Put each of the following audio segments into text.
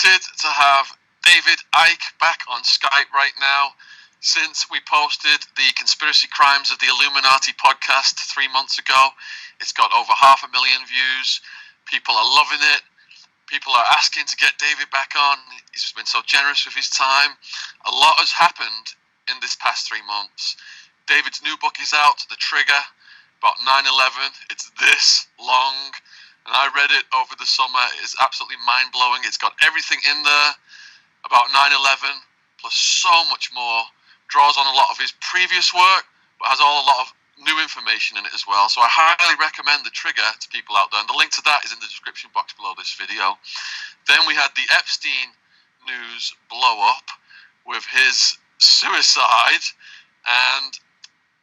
delighted to have David Icke back on Skype right now. Since we posted the Conspiracy Crimes of the Illuminati podcast 3 months ago, it's got over 500,000 views. People are loving it. People are asking to get David back on. He's been so generous with his time. A lot has happened in this past 3 months. David's new book is out, The Trigger, about 9/11. It's this long, and I read it over the summer. It's absolutely mind-blowing. It's got everything in there about 9/11, plus so much more. Draws on a lot of his previous work, but has a lot of new information in it as well. So I highly recommend The Trigger to people out there, and the link to that is in the description box below this video. Then we had the Epstein news blow up with his suicide, and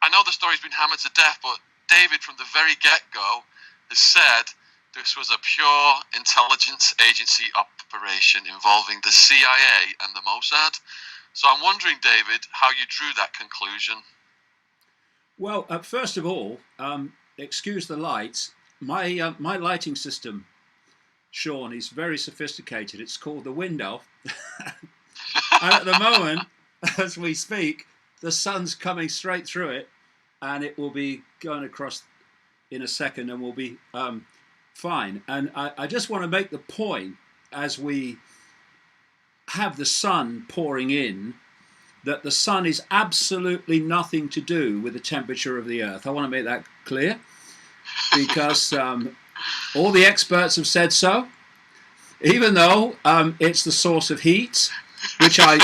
I know the story's been hammered to death, but David from the very get-go has said this was a pure intelligence agency operation involving the CIA and the Mossad. So I'm wondering, David, how you drew that conclusion. Well, first of all, excuse the lights. My lighting system, Sean, is very sophisticated. It's called the window. And at the moment, as we speak, the sun's coming straight through it, and it will be going across in a second, and we'll be fine. And I just want to make the point, as we have the sun pouring in, that the sun is absolutely nothing to do with the temperature of the earth. I want to make that clear, because all the experts have said so, even though it's the source of heat, which I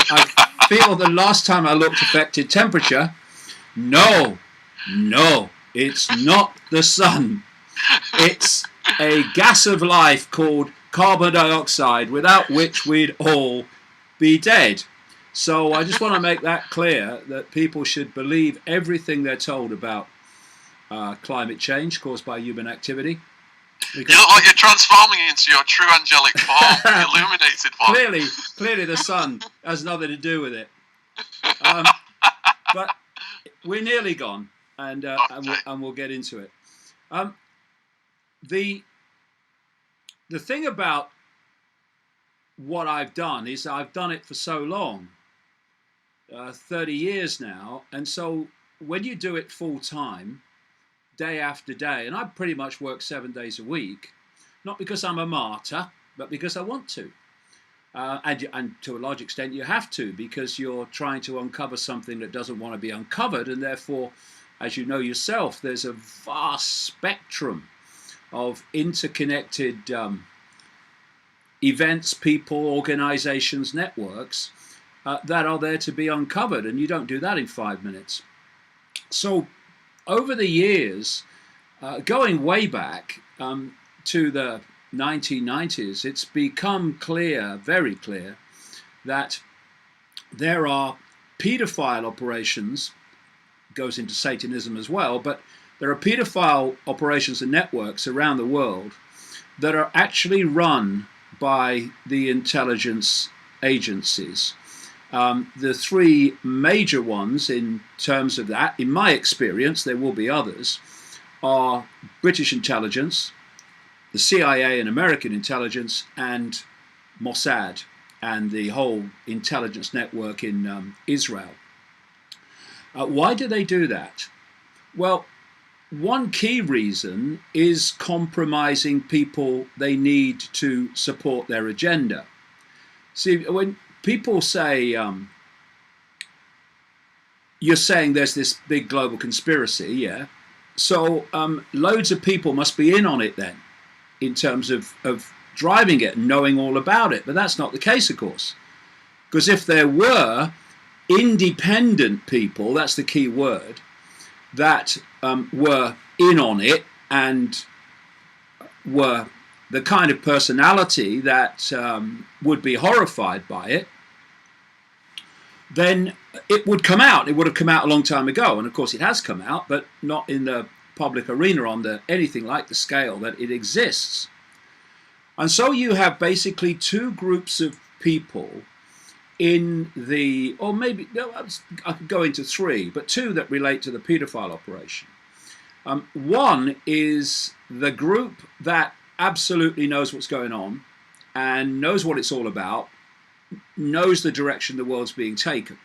feel the last time I looked affected temperature. No, it's not the sun. It's a gas of life called carbon dioxide, without which we'd all be dead. So I just want to make that clear, that people should believe everything they're told about climate change caused by human activity. You look like you're transforming into your true angelic form, the illuminated one. Clearly the sun has nothing to do with it. But we're nearly gone, and we'll get into it. The thing about what I've done is I've done it for so long, 30 years now, and so when you do it full time, day after day, and I pretty much work 7 days a week, not because I'm a martyr, but because I want to, and to a large extent you have to, because you're trying to uncover something that doesn't want to be uncovered, and therefore, as you know yourself, there's a vast spectrum of interconnected events, people, organizations, networks that are there to be uncovered, and you don't do that in 5 minutes. So over the years, going way back to the 1990s, it's become clear, very clear, that there are paedophile operations, goes into Satanism as well, but there are paedophile operations and networks around the world that are actually run by the intelligence agencies. The three major ones in terms of that, in my experience, there will be others, are British intelligence, the CIA and American intelligence, and Mossad and the whole intelligence network in Israel. Why do they do that? Well, one key reason is compromising people they need to support their agenda. See, when people say, you're saying there's this big global conspiracy, yeah, so loads of people must be in on it then, in terms of driving it and knowing all about it. But that's not the case, of course, because if there were independent people, that's the key word, that were in on it and were the kind of personality that would be horrified by it, then it would come out. It would have come out a long time ago, and of course it has come out, but not in the public arena on anything like the scale that it exists. And so you have basically two groups of people in the, or maybe, no, I could go into three, but two that relate to the paedophile operation. One is the group that absolutely knows what's going on and knows what it's all about, knows the direction the world's being taken.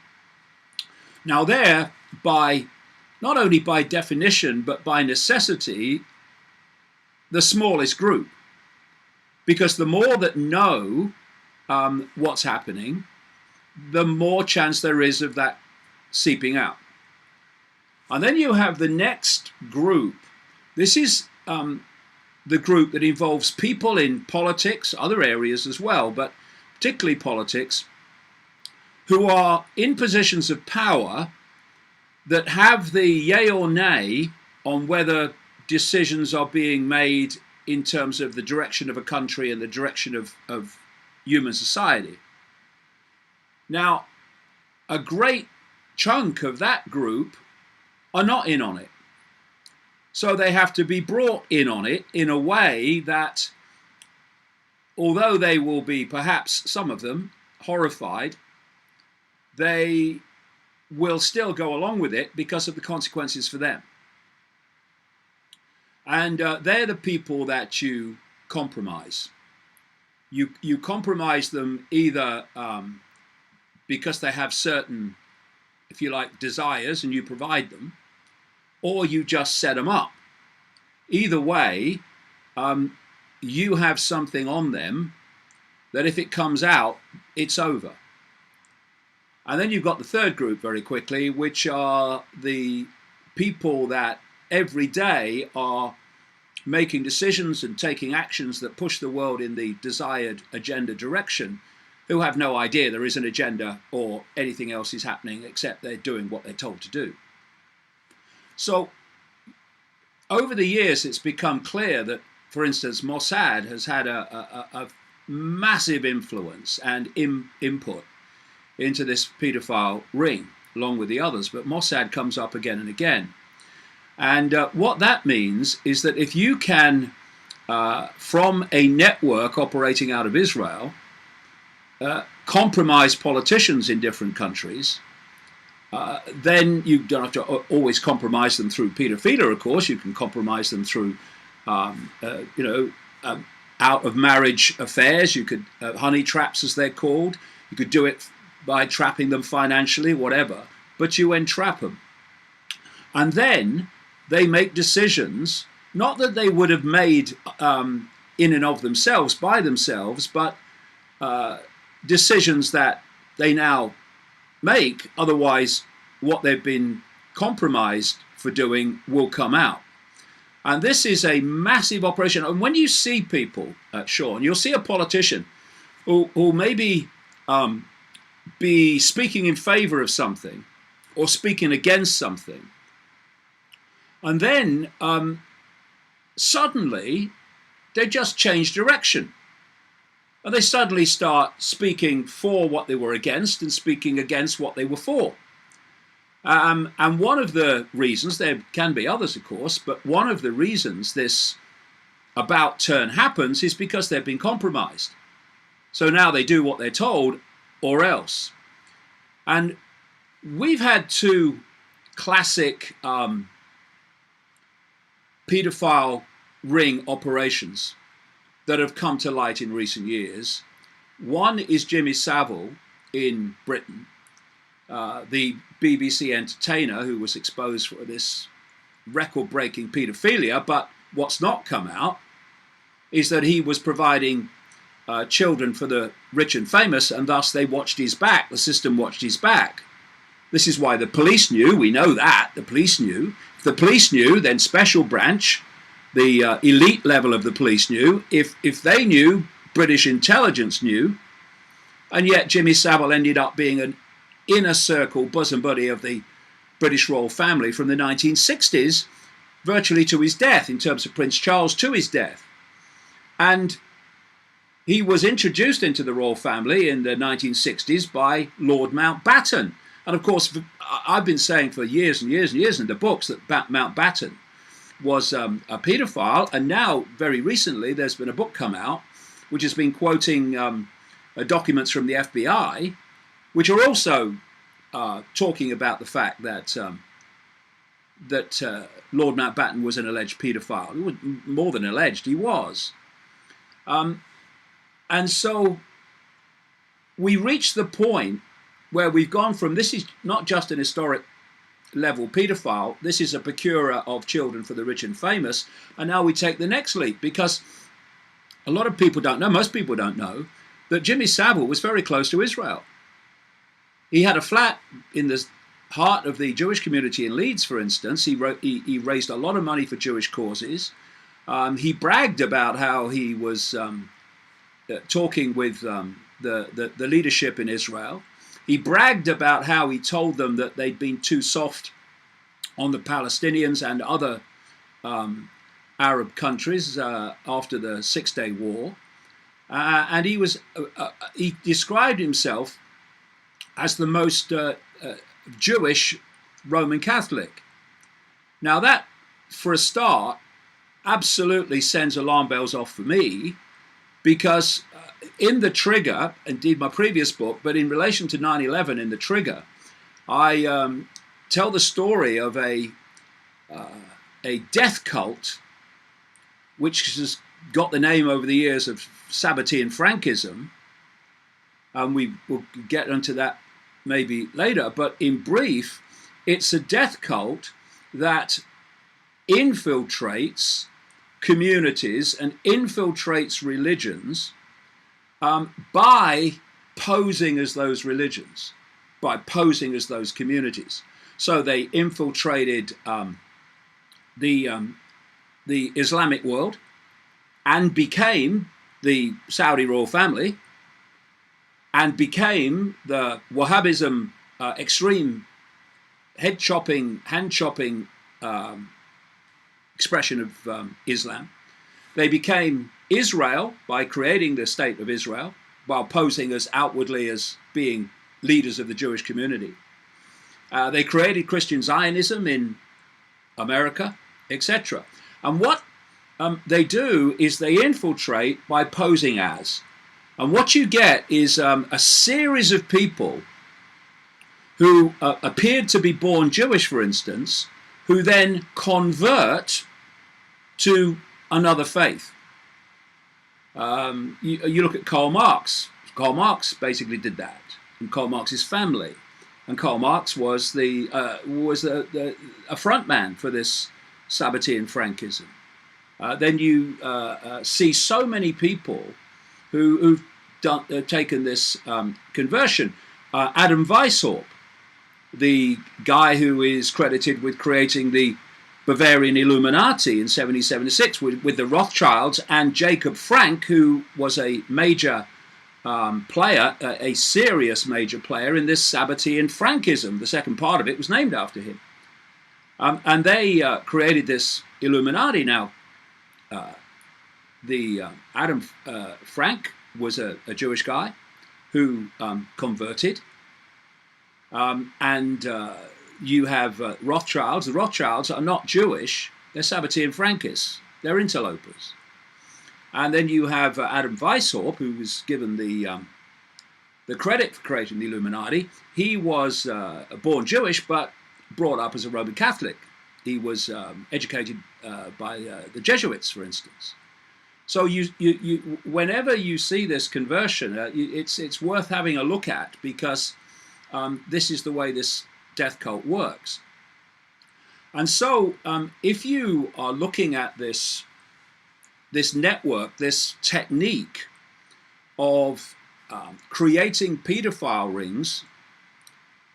Now they're, not only by definition, but by necessity, the smallest group. Because the more that know what's happening, the more chance there is of that seeping out. And then you have the next group. This is the group that involves people in politics, other areas as well, but particularly politics, who are in positions of power that have the yay or nay on whether decisions are being made in terms of the direction of a country and the direction of human society. Now, a great chunk of that group are not in on it. So they have to be brought in on it in a way that, although they will be, perhaps some of them, horrified, they will still go along with it because of the consequences for them. And they're the people that you compromise. You compromise them either because they have certain, if you like, desires and you provide them, or you just set them up. Either way, you have something on them that if it comes out, it's over. And then you've got the third group very quickly, which are the people that every day are making decisions and taking actions that push the world in the desired agenda direction, who have no idea there is an agenda or anything else is happening except they're doing what they're told to do. So over the years, it's become clear that, for instance, Mossad has had a massive influence and input into this paedophile ring, along with the others. But Mossad comes up again and again. And what that means is that if you can, from a network operating out of Israel, compromise politicians in different countries, then you don't have to always compromise them through paedophilia, of course. You can compromise them through, out of marriage affairs. You could, honey traps as they're called. You could do it by trapping them financially, whatever. But you entrap them. And then they make decisions, not that they would have made in and of themselves, by themselves, but decisions that they now make, otherwise what they've been compromised for doing will come out. And this is a massive operation. And when you see people, Sean, you'll see a politician who maybe be speaking in favor of something or speaking against something, and then suddenly they just change direction. And they suddenly start speaking for what they were against and speaking against what they were for. And one of the reasons, there can be others of course, but one of the reasons this about turn happens is because they've been compromised. So now they do what they're told or else. And we've had two classic paedophile ring operations that have come to light in recent years. One is Jimmy Savile in Britain, the BBC entertainer who was exposed for this record-breaking paedophilia, but what's not come out is that he was providing children for the rich and famous, and thus they watched his back, the system watched his back. This is why the police knew, we know that, the police knew. If the police knew, then special branch, the elite level of the police knew. If they knew, British intelligence knew. And yet Jimmy Savile ended up being an inner circle bosom buddy of the British royal family from the 1960s, virtually to his death, in terms of Prince Charles to his death. And he was introduced into the royal family in the 1960s by Lord Mountbatten. And of course, I've been saying for years and years and years in the books that Mountbatten was a paedophile, and now very recently there's been a book come out which has been quoting documents from the FBI, which are also talking about the fact that Lord Mountbatten was an alleged paedophile. More than alleged, he was. And so we reach the point where we've gone from, this is not just an historic level paedophile, this is a procurer of children for the rich and famous, and now we take the next leap, because a lot of people don't know, most people don't know, that Jimmy Savile was very close to Israel. He had a flat in the heart of the Jewish community in Leeds, for instance. He raised a lot of money for Jewish causes. He bragged about how he was talking with the leadership in Israel. He bragged about how he told them that they'd been too soft on the Palestinians and other Arab countries after the Six-Day War. And he described himself as the most Jewish Roman Catholic. Now that, for a start, absolutely sends alarm bells off for me, because in The Trigger, indeed my previous book, but in relation to 9/11 in The Trigger, I tell the story of a death cult which has got the name over the years of Sabbatean Frankism, and we will get into that maybe later, but in brief, it's a death cult that infiltrates communities and infiltrates religions by posing as those religions, by posing as those communities. So they infiltrated the Islamic world and became the Saudi royal family and became the Wahhabism extreme head-chopping, hand-chopping expression of Islam. They became Israel by creating the state of Israel while posing as outwardly as being leaders of the Jewish community. They created Christian Zionism in America, etc. And what they do is they infiltrate by posing as. And what you get is a series of people who appeared to be born Jewish, for instance, who then convert to another faith. You look at Karl Marx. Karl Marx basically did that, and Karl Marx's family. And Karl Marx was a front man for this Sabbatean Frankism. Then you see so many people who've taken this conversion. Adam Weishaupt, the guy who is credited with creating the Bavarian Illuminati in 1776 with the Rothschilds, and Jacob Frank, who was a major player, a serious major player in this Sabbatean Frankism. The second part of it was named after him. And they created this Illuminati. Now, Adam Frank was a Jewish guy who converted. And you have Rothschilds. The Rothschilds are not Jewish. They're Sabbatean Frankists. They're interlopers. And then you have Adam Weishaupt, who was given the credit for creating the Illuminati. He was born Jewish, but brought up as a Roman Catholic. He was educated by the Jesuits, for instance. So you whenever you see this conversion, it's worth having a look at, because this is the way this death cult works. And so if you are looking at this network, this technique of creating paedophile rings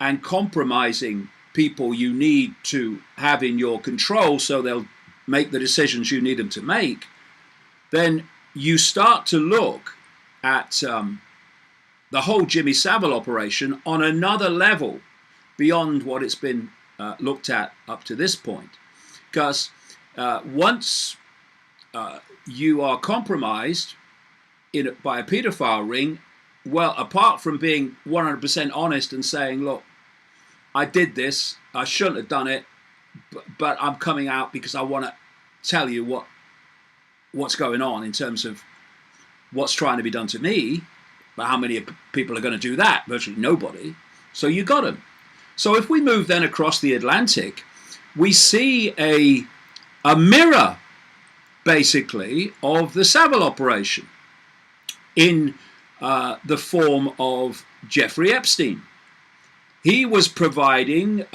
and compromising people you need to have in your control so they'll make the decisions you need them to make, then you start to look at the whole Jimmy Savile operation on another level beyond what it's been looked at up to this point. Because once you are compromised by a paedophile ring, well, apart from being 100% honest and saying, look, I did this, I shouldn't have done it, but I'm coming out because I want to tell you what's going on in terms of what's trying to be done to me. But how many people are going to do that? Virtually nobody. So you got them. So if we move then across the Atlantic, we see a mirror, basically, of the Savile operation. in the form of Jeffrey Epstein. He was providing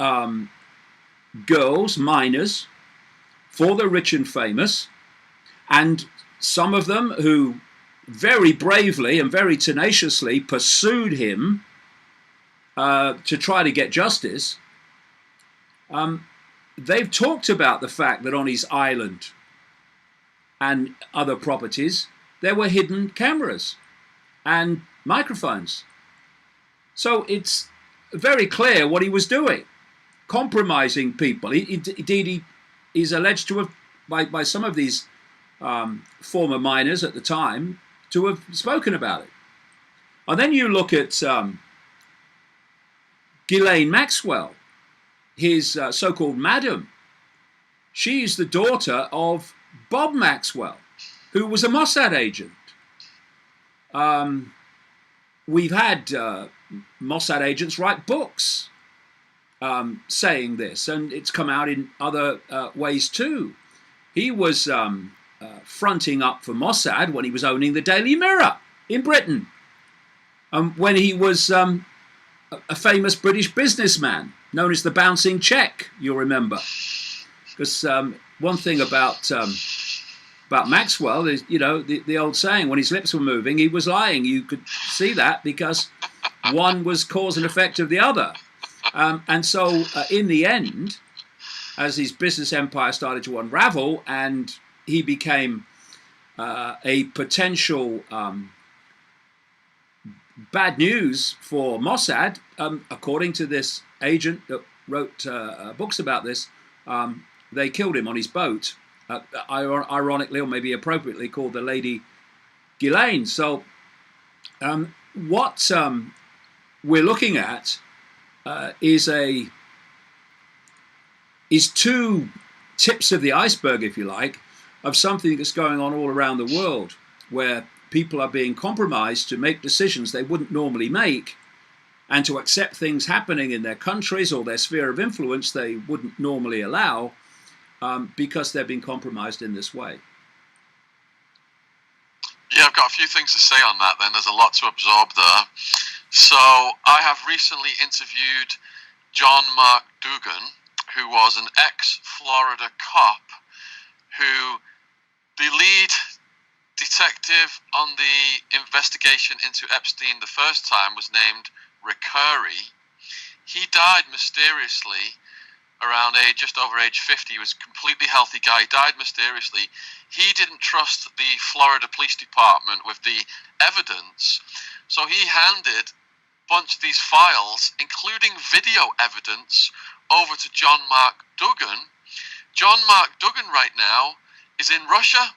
girls, minors, for the rich and famous, and some of them who very bravely and very tenaciously pursued him to try to get justice. They've talked about the fact that on his island and other properties, there were hidden cameras and microphones. So it's very clear what he was doing, compromising people. Indeed, he's alleged to have, by some of these former minors at the time, to have spoken about it. And then you look at Ghislaine Maxwell, his so-called madam. She's the daughter of Bob Maxwell, who was a Mossad agent. We've had Mossad agents write books saying this, and it's come out in other ways too. He was fronting up for Mossad when he was owning the Daily Mirror in Britain, when he was a famous British businessman known as the Bouncing Check, you'll remember. Because one thing about Maxwell is, you know, the old saying, when his lips were moving, he was lying. You could see that because one was cause and effect of the other. And so in the end, as his business empire started to unravel and he became a potential bad news for Mossad, according to this agent that wrote books about this, they killed him on his boat, ironically or maybe appropriately called the Lady Ghislaine. So what we're looking at is two tips of the iceberg, if you like, of something that's going on all around the world, where people are being compromised to make decisions they wouldn't normally make and to accept things happening in their countries or their sphere of influence they wouldn't normally allow because they've been compromised in this way. Yeah, I've got a few things to say on that then. There's a lot to absorb there. So I have recently interviewed John Mark Dugan, who was an ex-Florida cop who the lead detective on the investigation into Epstein the first time was named Rick Curry. He died mysteriously around just over age 50. He was a completely healthy guy. He died mysteriously. He didn't trust the Florida Police Department with the evidence, so he handed a bunch of these files, including video evidence, over to John Mark Dugan. John Mark Dugan right now is in Russia.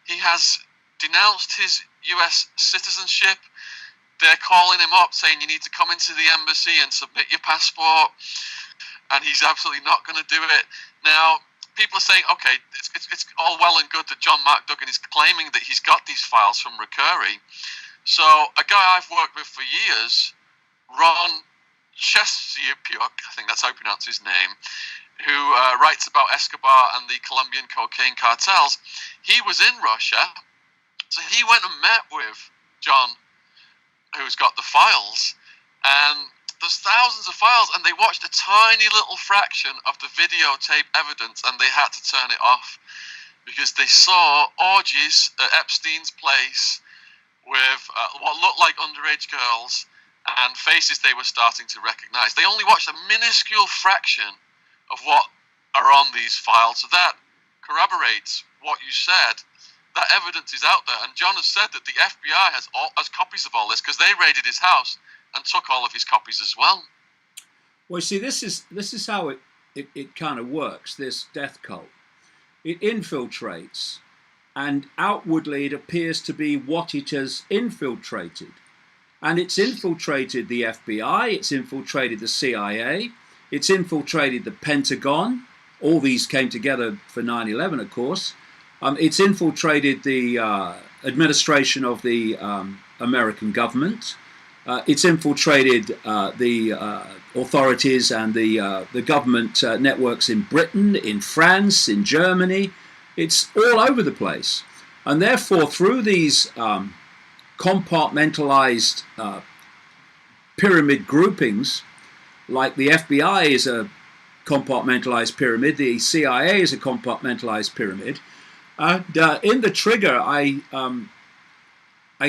He has denounced his US citizenship. They're calling him up saying you need to come into the embassy and submit your passport, and he's absolutely not going to do it. Now, people are saying, okay, it's all well and good that John Mark Dugan is claiming that he's got these files from Recurry. So a guy I've worked with for years, Ron Chesyuk, I think that's how you pronounce his name, who writes about Escobar and the Colombian cocaine cartels, he was in Russia, so he went and met with John, who's got the files, and there's thousands of files, and they watched a tiny little fraction of the videotape evidence, and they had to turn it off because they saw orgies at Epstein's place with what looked like underage girls and faces they were starting to recognize. They only watched a minuscule fraction of what are on these files, so that corroborates what you said. That evidence is out there, and John has said that the FBI has copies of all this because they raided his house and took all of his copies as well. Well, see, this is how it kind of works, this death cult. It infiltrates, and outwardly it appears to be what it has infiltrated. And it's infiltrated the FBI, it's infiltrated the CIA, it's infiltrated the Pentagon. All these came together for 9/11, of course. It's infiltrated the administration of the American government. It's infiltrated the authorities and the government networks in Britain, in France, in Germany. It's all over the place. And therefore, through these compartmentalized pyramid groupings, like the FBI is a compartmentalized pyramid, the CIA is a compartmentalized pyramid. And in the trigger, I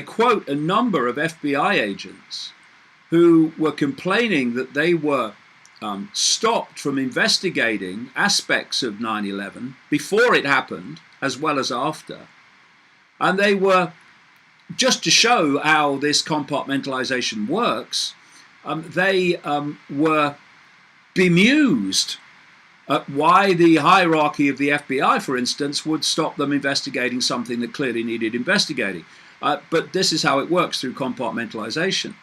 quote a number of FBI agents who were complaining that they were stopped from investigating aspects of 9/11 before it happened, as well as after. And they were, just to show how this compartmentalization works, they were bemused at why the hierarchy of the FBI, for instance, would stop them investigating something that clearly needed investigating. But this is how it works through compartmentalization.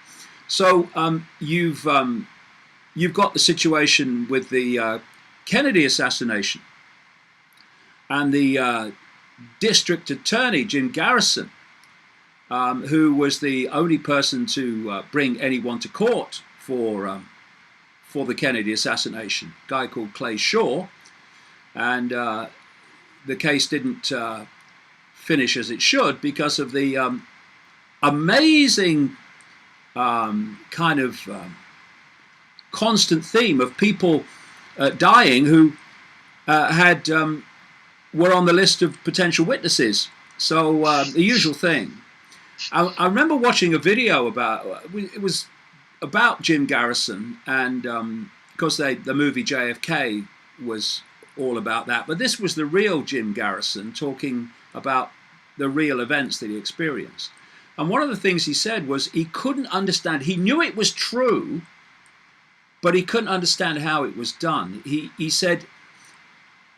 So you've got the situation with the Kennedy assassination, and the district attorney, Jim Garrison, who was the only person to bring anyone to court for the Kennedy assassination, a guy called Clay Shaw, and the case didn't finish as it should because of the amazing kind of constant theme of people dying who were on the list of potential witnesses. So the usual thing. I remember watching a video it was about Jim Garrison, and because the movie JFK was all about that, but this was the real Jim Garrison talking about the real events that he experienced. And one of the things he said was he couldn't understand. He knew it was true, but he couldn't understand how it was done. He said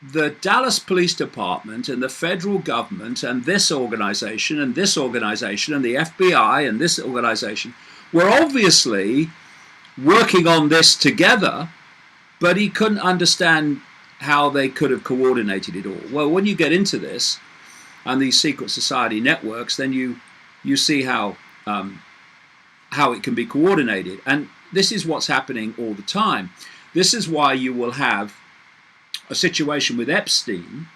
the Dallas Police Department and the federal government and this organization and this organization and the FBI and this organization were obviously working on this together, but he couldn't understand how they could have coordinated it all. Well, when you get into this and these secret society networks, then you see how it can be coordinated. And this is what's happening all the time. This is why you will have a situation with Epstein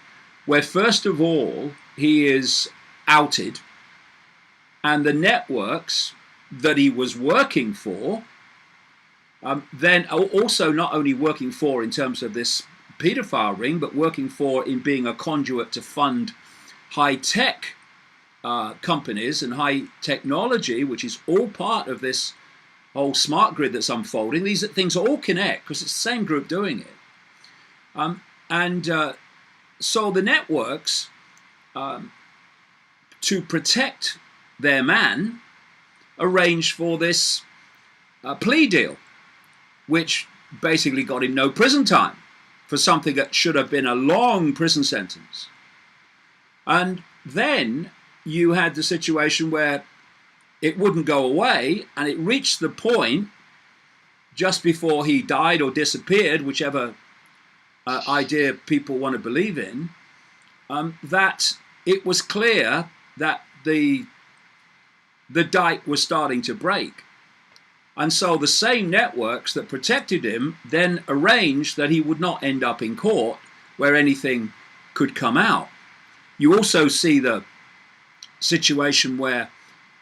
where, first of all, he is outed, and the networks that he was working for, then also not only working for in terms of this paedophile ring, but working for in being a conduit to fund high-tech companies and high technology, which is all part of this whole smart grid that's unfolding. These things all connect because it's the same group doing it. So the networks, to protect their man, arranged for this plea deal, which basically got him no prison time for something that should have been a long prison sentence. And then you had the situation where it wouldn't go away, and it reached the point just before he died or disappeared, whichever idea people want to believe in, that it was clear that the dike was starting to break. And so the same networks that protected him then arranged that he would not end up in court where anything could come out. You also see the situation where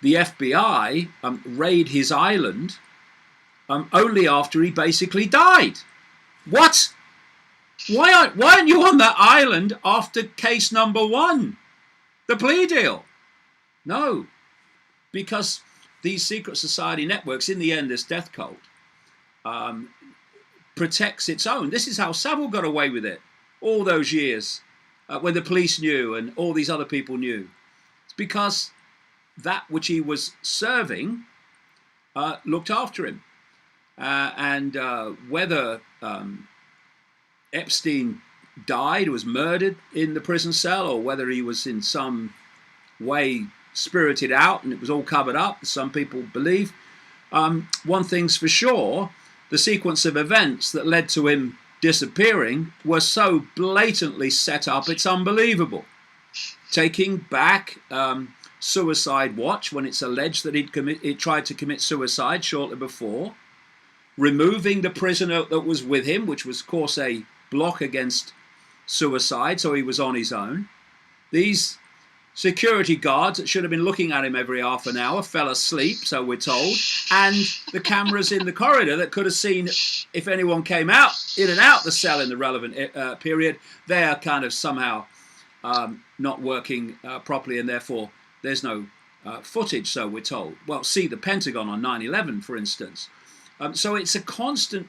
the FBI raid his island only after he basically died. What? Why aren't you on that island after case number 1, the plea deal? No, because these secret society networks, in the end, this death cult, protects its own. This is how Savile got away with it all those years when the police knew and all these other people knew. It's because that which he was serving looked after him. And whether Epstein died, was murdered in the prison cell, or whether he was in some way spirited out and it was all covered up, as some people believe, one thing's for sure, the sequence of events that led to him disappearing were so blatantly set up, it's unbelievable. Taking back suicide watch when it's alleged that he'd tried to commit suicide shortly before, removing the prisoner that was with him, which was, of course, a block against suicide, so he was on his own. These security guards that should have been looking at him every half an hour fell asleep, so we're told, and the cameras in the corridor that could have seen if anyone came out in and out the cell in the relevant period, they are kind of somehow not working properly, and therefore there's no footage, so we're told. Well, see the Pentagon on 9/11, for instance. So it's a constant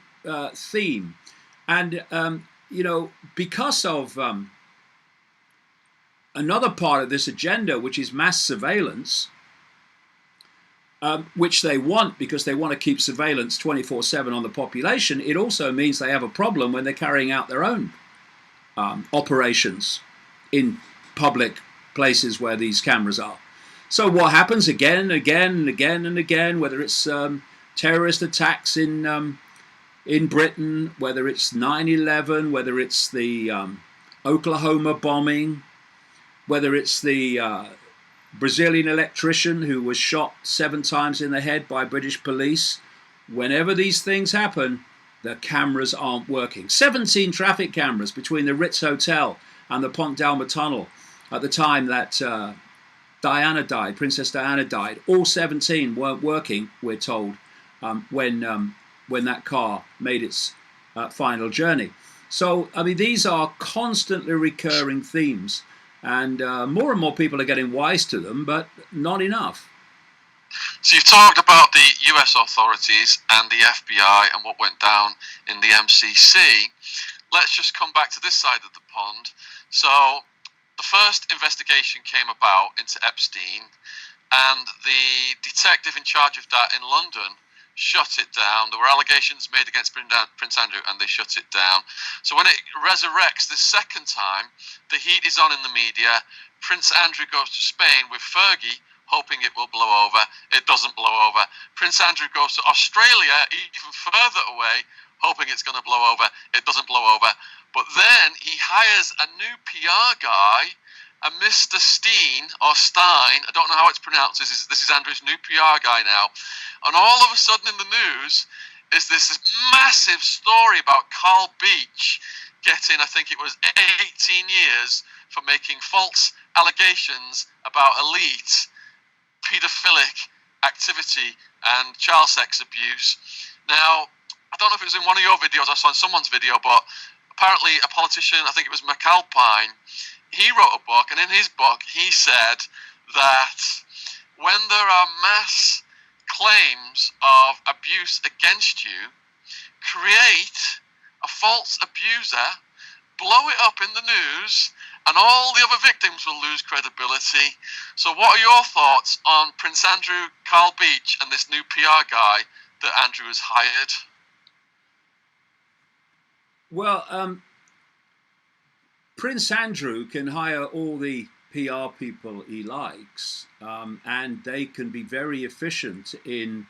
theme, and because of another part of this agenda, which is mass surveillance, which they want because they want to keep surveillance 24/7 on the population, it also means they have a problem when they're carrying out their own operations in public places where these cameras are. So what happens again and again and again and again, whether it's terrorist attacks in Britain, whether it's 9/11, whether it's the Oklahoma bombing, whether it's the Brazilian electrician who was shot 7 times in the head by British police, whenever these things happen, the cameras aren't working. 17 traffic cameras between the Ritz Hotel and the Pont d'Alma Tunnel at the time that Diana died, Princess Diana died. All 17 weren't working, we're told, when that car made its final journey. So, I mean, these are constantly recurring themes, and more people are getting wise to them, but not enough. So you've talked about the US authorities and the FBI and what went down in the MCC. Let's just come back to this side of the pond. So the first investigation came about into Epstein, and the detective in charge of that in London shut it down. There were allegations made against Prince Andrew, and they shut it down. So when it resurrects this second time, the heat is on in the media. Prince Andrew goes to Spain with Fergie, hoping it will blow over. It doesn't blow over. Prince Andrew goes to Australia, even further away, hoping it's going to blow over. It doesn't blow over. But then he hires a new PR guy, a Mr. Stein, or Stein, I don't know how it's pronounced. This is Andrew's new PR guy now. And all of a sudden in the news is this massive story about Carl Beach getting, I think it was 18 years for making false allegations about elite paedophilic activity and child sex abuse. Now, I don't know if it was in one of your videos, I saw in someone's video, but apparently a politician, I think it was McAlpine, he wrote a book, and in his book he said that when there are mass claims of abuse against you, create a false abuser, blow it up in the news, and all the other victims will lose credibility. So what are your thoughts on Prince Andrew, Carl Beach, and this new PR guy that Andrew has hired? Well, Prince Andrew can hire all the PR people he likes, and they can be very efficient in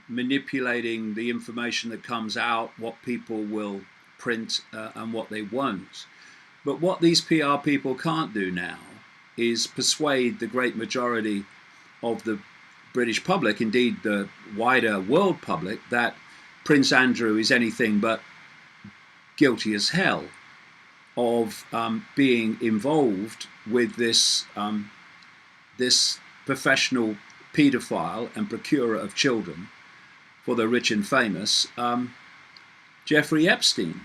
manipulating the information that comes out, what people will print and what they won't. But what these PR people can't do now is persuade the great majority of the British public, indeed the wider world public, that Prince Andrew is anything but guilty as hell of being involved with this professional paedophile and procurer of children for the rich and famous, Jeffrey Epstein.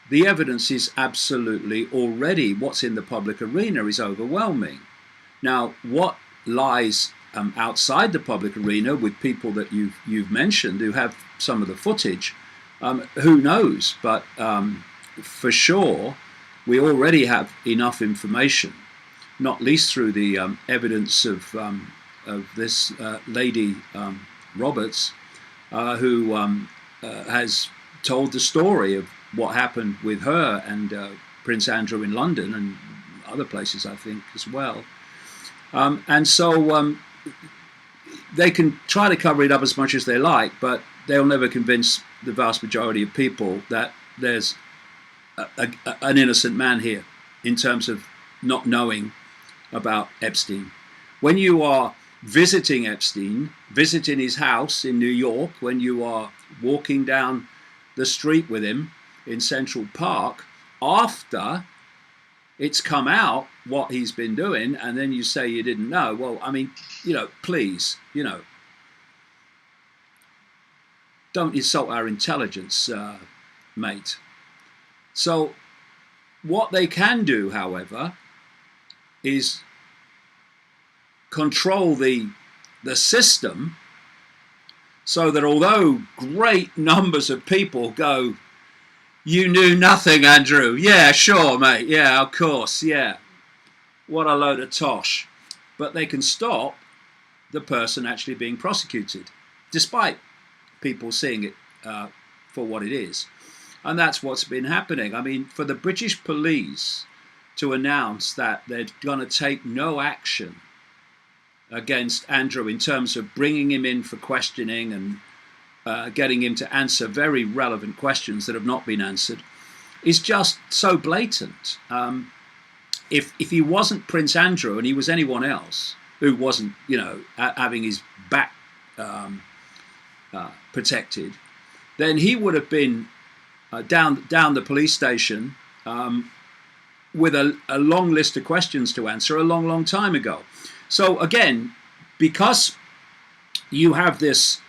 The evidence is absolutely already, what's in the public arena is overwhelming. Now, what lies outside the public arena with people that you've mentioned who have some of the footage, who knows? But for sure, we already have enough information, not least through the evidence of this lady Roberts, who has told the story of what happened with her and Prince Andrew in London and other places, I think, as well. And so they can try to cover it up as much as they like, but they'll never convince the vast majority of people that there's an innocent man here in terms of not knowing about Epstein. When you are visiting Epstein, visiting his house in New York, when you are walking down the street with him in Central Park, after it's come out what he's been doing, and then you say you didn't know. Well, I mean, please, don't insult our intelligence, mate. So what they can do, however, is control the system so that although great numbers of people go, "You knew nothing, Andrew. Yeah, sure, mate. Yeah, of course. Yeah. What a load of tosh." But they can stop the person actually being prosecuted, despite people seeing it for what it is. And that's what's been happening. I mean, for the British police to announce that they're going to take no action against Andrew in terms of bringing him in for questioning and getting him to answer very relevant questions that have not been answered is just so blatant. If he wasn't Prince Andrew and he was anyone else who wasn't, having his back protected, then he would have been down the police station with a long list of questions to answer a long, long time ago. So again, because you have this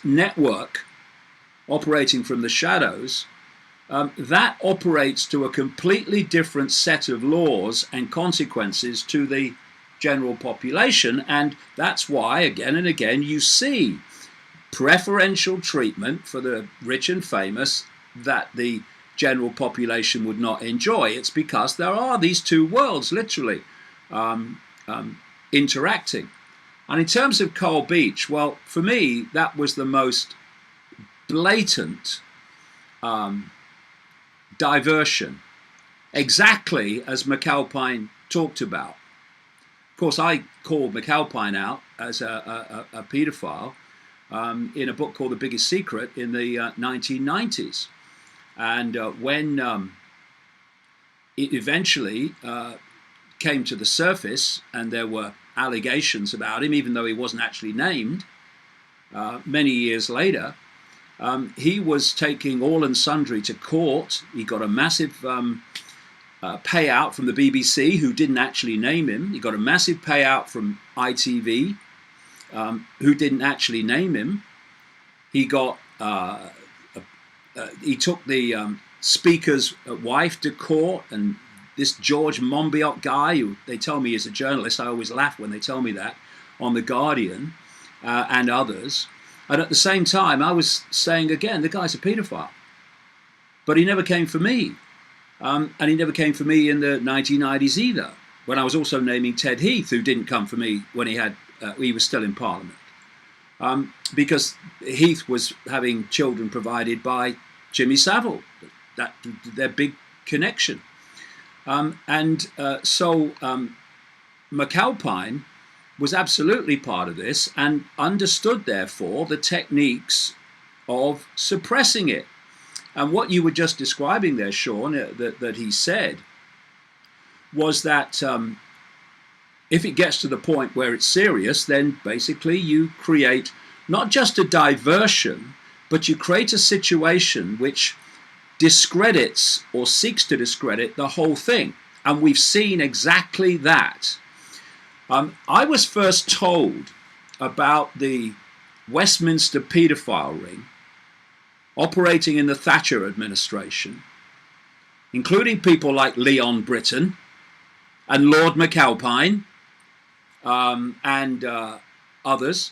network operating from the shadows, that operates to a completely different set of laws and consequences to the general population, and that's why again and again you see preferential treatment for the rich and famous that the general population would not enjoy. It's because there are these two worlds literally interacting. And in terms of Coral Beach, well, for me, that was the most blatant diversion, exactly as McAlpine talked about. Of course, I called McAlpine out as a paedophile in a book called The Biggest Secret in the 1990s. And when it eventually came to the surface and there were allegations about him, even though he wasn't actually named, many years later, he was taking all and sundry to court. He got a massive payout from the BBC, who didn't actually name him. He got a massive payout from ITV, who didn't actually name him. He got he took the speaker's wife to court, and this George Monbiot guy, who they tell me is a journalist, I always laugh when they tell me that, on The Guardian, and others. And at the same time, I was saying again, the guy's a paedophile. But he never came for me. And he never came for me in the 1990s either, when I was also naming Ted Heath, who didn't come for me when he was still in Parliament. Because Heath was having children provided by Jimmy Savile, their big connection. So McAlpine was absolutely part of this and understood, therefore, the techniques of suppressing it. And what you were just describing there, Sean, that he said, was that if it gets to the point where it's serious, then basically you create not just a diversion, but you create a situation which discredits or seeks to discredit the whole thing. And we've seen exactly that. I was first told about the Westminster paedophile ring operating in the Thatcher administration, including people like Leon Britton and Lord McAlpine and others,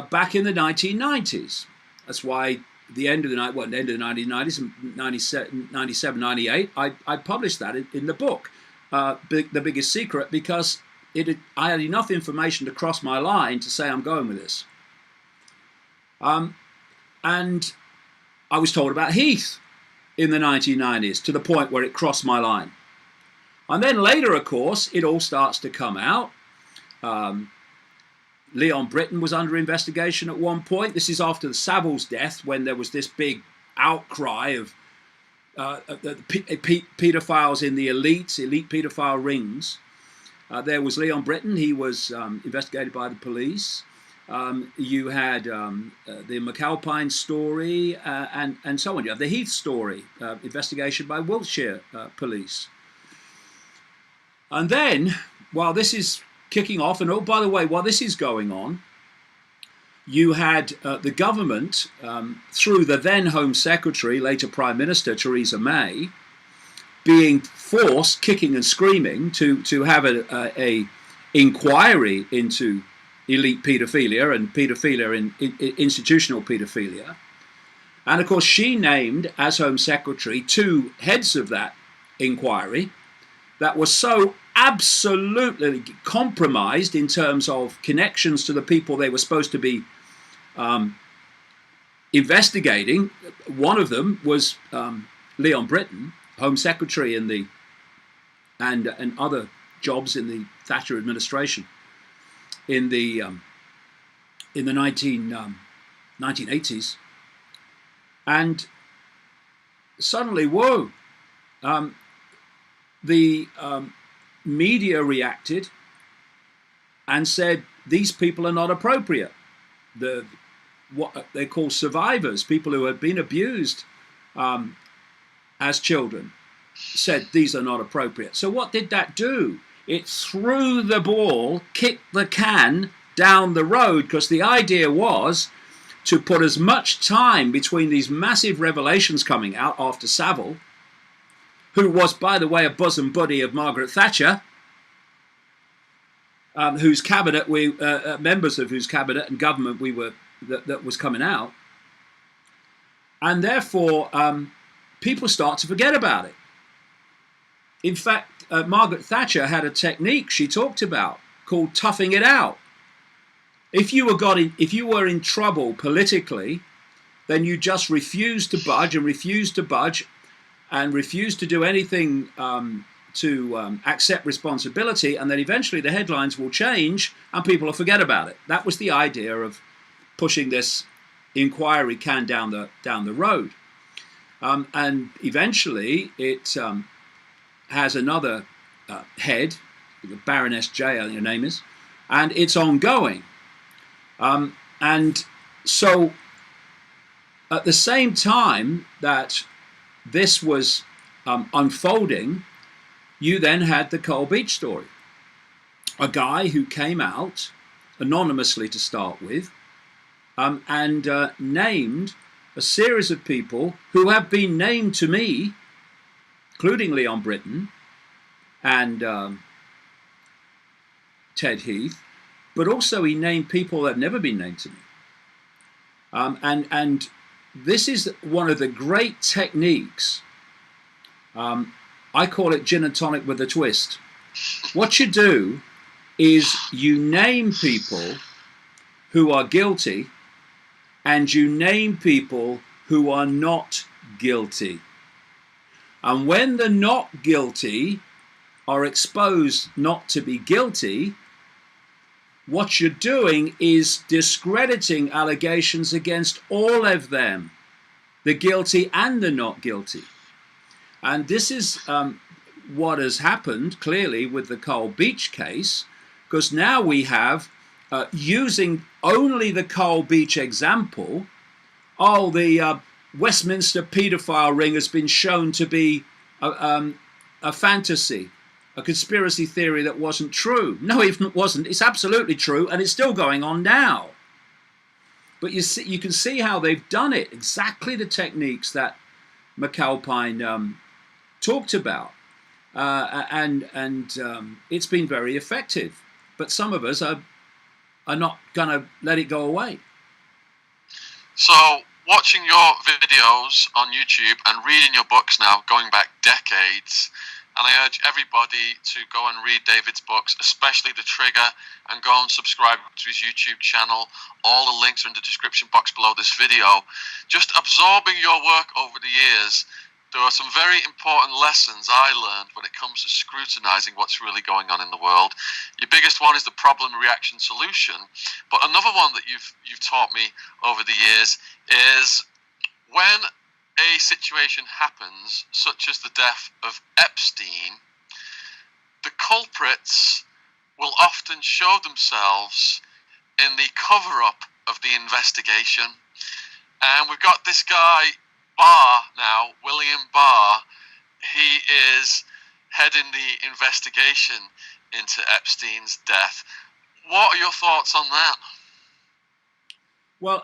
back in the 1990s. That's why the end of the 1990s, 97, 98, I published that in the book, The Biggest Secret, because I had enough information to cross my line to say I'm going with this. And I was told about Heath in the 1990s to the point where it crossed my line. And then later, of course, it all starts to come out. Leon Britton was under investigation at one point. This is after the Savile's death, when there was this big outcry of paedophiles in the elite paedophile rings. There was Leon Britton. He was investigated by the police. You had the McAlpine story and so on. You have the Heath story, investigation by Wiltshire police. And then, while this is kicking off, and oh, by the way, while this is going on, you had the government, through the then Home Secretary, later Prime Minister Theresa May, being forced, kicking and screaming, to have a inquiry into elite paedophilia and paedophilia in institutional paedophilia. And of course, she named, as Home Secretary, two heads of that inquiry that were so absolutely compromised in terms of connections to the people they were supposed to be investigating. One of them was Leon Brittan, Home Secretary and other jobs in the Thatcher administration in the 1980s. And suddenly, whoa, the media reacted and said these people are not appropriate. What they call survivors, people who had been abused as children, said these are not appropriate. So what did that do? It threw the ball, kicked the can down the road, because the idea was to put as much time between these massive revelations coming out after Savile, who was, by the way, a bosom buddy of Margaret Thatcher, whose cabinet members of whose cabinet and government that was coming out, and therefore people start to forget about it. In fact, Margaret Thatcher had a technique she talked about called toughing it out. If you were in trouble politically, then you just refused to budge and refused to do anything to accept responsibility, and then eventually the headlines will change and people will forget about it. That was the idea of pushing this inquiry can down the road, and eventually it has another head, Baroness J, I think her name is, and it's ongoing. And so at the same time that this was unfolding, you then had the Coal Beach story. A guy who came out anonymously to start with, and named a series of people who have been named to me, including Leon Brittan and Ted Heath, but also he named people that have never been named to me. And this is one of the great techniques. I call it gin and tonic with a twist. What you do is you name people who are guilty and you name people who are not guilty. And when the not guilty are exposed not to be guilty, what you're doing is discrediting allegations against all of them, the guilty and the not guilty. And this is what has happened clearly with the Coal Beach case, because now we have, using only the Coal Beach example, the Westminster paedophile ring has been shown to be a fantasy, a conspiracy theory that wasn't true. No, it wasn't. It's absolutely true, and it's still going on now. But you can see how they've done it, exactly the techniques that McAlpine talked about, and it's been very effective. But some of us are not going to let it go away. So, watching your videos on YouTube and reading your books now, going back decades, and I urge everybody to go and read David's books, especially The Trigger, and go and subscribe to his YouTube channel. All the links are in the description box below this video. Just absorbing your work over the years, there are some very important lessons I learned when it comes to scrutinizing what's really going on in the world. Your biggest one is the problem, reaction, solution. But another one that you've taught me over the years is when a situation happens, such as the death of Epstein, the culprits will often show themselves in the cover-up of the investigation. And we've got this guy, Barr now, William Barr. He is heading the investigation into Epstein's death. What are your thoughts on that? Well,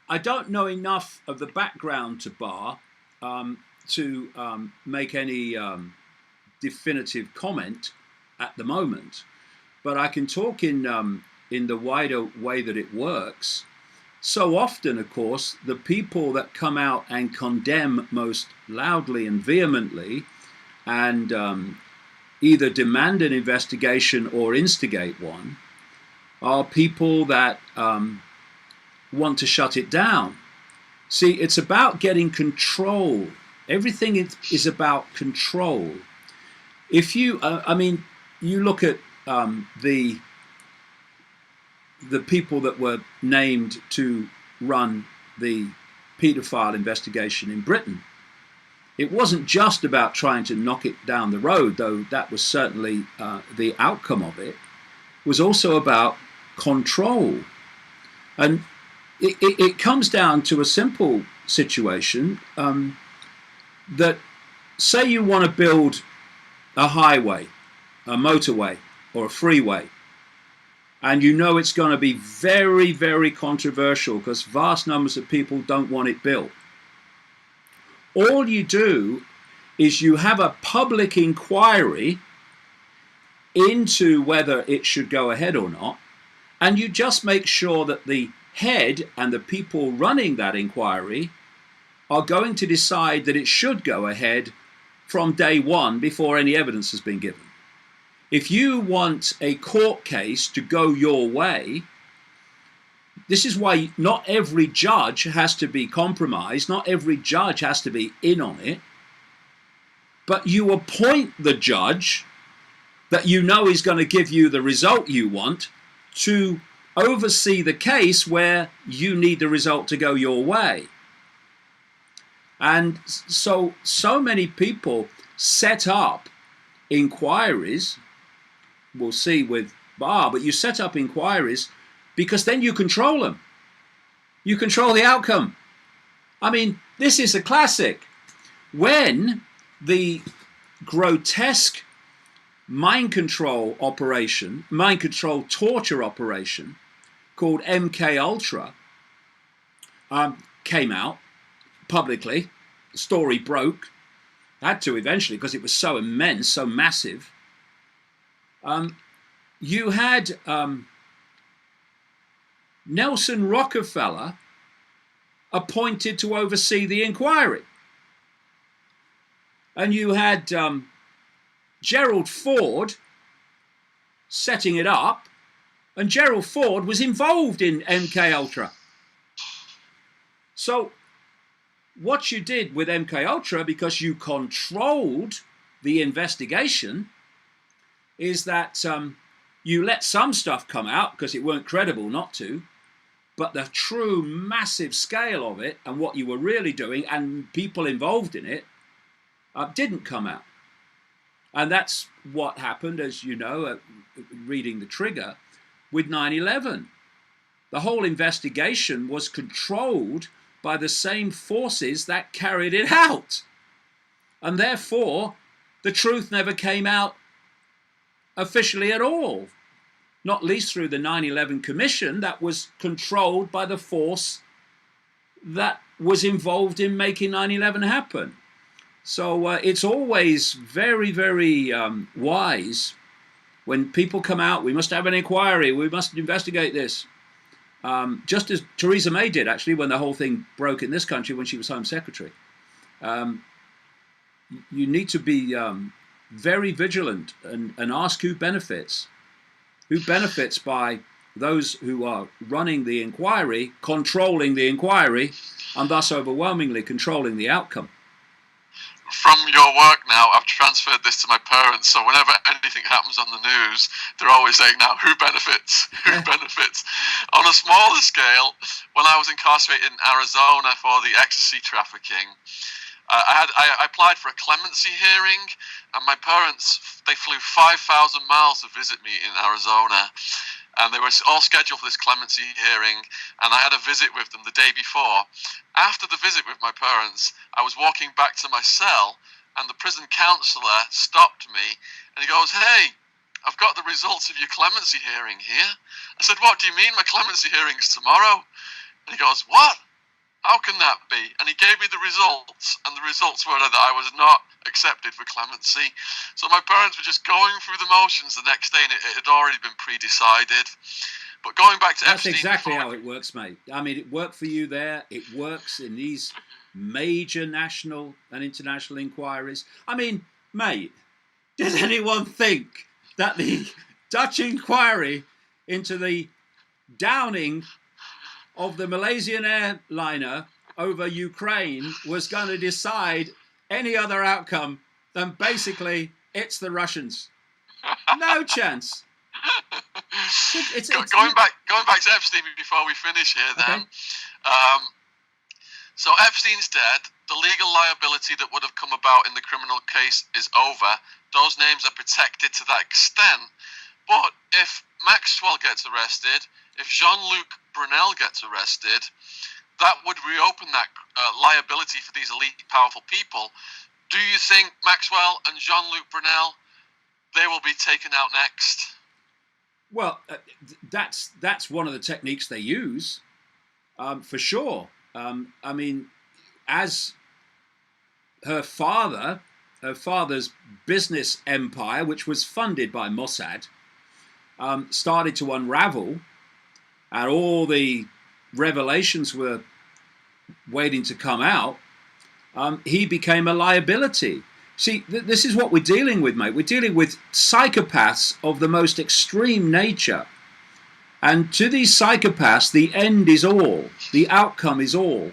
I don't know enough of the background to Barr to make any definitive comment at the moment, but I can talk in the wider way that it works. So often, of course, the people that come out and condemn most loudly and vehemently and either demand an investigation or instigate one are people that want to shut it down. See, it's about getting control. Everything is about control. If you, you look at the people that were named to run the paedophile investigation in Britain. It wasn't just about trying to knock it down the road, though that was certainly the outcome of it. It was also about control. And it comes down to a simple situation that, say you want to build a highway, a motorway, or a freeway, and you know it's going to be very, very controversial because vast numbers of people don't want it built. All you do is you have a public inquiry into whether it should go ahead or not, and you just make sure that the head and the people running that inquiry are going to decide that it should go ahead from day one before any evidence has been given. If you want a court case to go your way, this is why not every judge has to be compromised, not every judge has to be in on it, but you appoint the judge that you know is going to give you the result you want to oversee the case where you need the result to go your way. And so many people set up inquiries. We'll see with Barr, but you set up inquiries because then you control them. You control the outcome. I mean, this is a classic. When the grotesque mind control torture operation called MK Ultra came out publicly, the story broke, had to eventually because it was so immense, so massive. You had Nelson Rockefeller appointed to oversee the inquiry. And you had Gerald Ford setting it up, and Gerald Ford was involved in MK Ultra. So what you did with MK Ultra, because you controlled the investigation, is that you let some stuff come out because it weren't credible not to, but the true massive scale of it and what you were really doing and people involved in it didn't come out. And that's what happened, as you know, reading the trigger, with 9/11. The whole investigation was controlled by the same forces that carried it out. And therefore, the truth never came out officially at all, not least through the 9/11 Commission that was controlled by the force that was involved in making 9/11 happen. So it's always very, very wise when people come out, we must have an inquiry, we must investigate this. Just as Theresa May did, actually, when the whole thing broke in this country when she was Home Secretary. You need to be very vigilant and ask who benefits. Who benefits by those who are running the inquiry, controlling the inquiry, and thus overwhelmingly controlling the outcome. From your work now, I've transferred this to my parents, so whenever anything happens on the news, they're always saying, now, who benefits? Who benefits? On a smaller scale, when I was incarcerated in Arizona for the ecstasy trafficking, I applied for a clemency hearing, and my parents, they flew 5,000 miles to visit me in Arizona. And they were all scheduled for this clemency hearing, and I had a visit with them the day before. After the visit with my parents, I was walking back to my cell, and the prison counsellor stopped me, and he goes, "Hey, I've got the results of your clemency hearing here." I said, "What do you mean my clemency hearing's tomorrow?" And he goes, "What? How can that be?" And he gave me the results, and the results were that I was not accepted for clemency. So my parents were just going through the motions the next day, and it had already been pre-decided. But going back to That's Epstein... That's exactly how it works, mate. I mean, it worked for you there. It works in these major national and international inquiries. I mean, mate, did anyone think that the Dutch inquiry into the downing of the Malaysian airliner over Ukraine was going to decide any other outcome than basically it's the Russians? No chance. Going back to Epstein before we finish here then. Okay. So Epstein's dead. The legal liability that would have come about in the criminal case is over. Those names are protected to that extent. But if Maxwell gets arrested, if Jean-Luc Brunel gets arrested, that would reopen that liability for these elite, powerful people. Do you think Maxwell and Jean-Luc Brunel, they will be taken out next? Well, that's one of the techniques they use, for sure. I mean, as her father's business empire, which was funded by Mossad, started to unravel, and all the revelations were waiting to come out, he became a liability. See, this is what we're dealing with, mate. We're dealing with psychopaths of the most extreme nature. And to these psychopaths, the end is all. The outcome is all.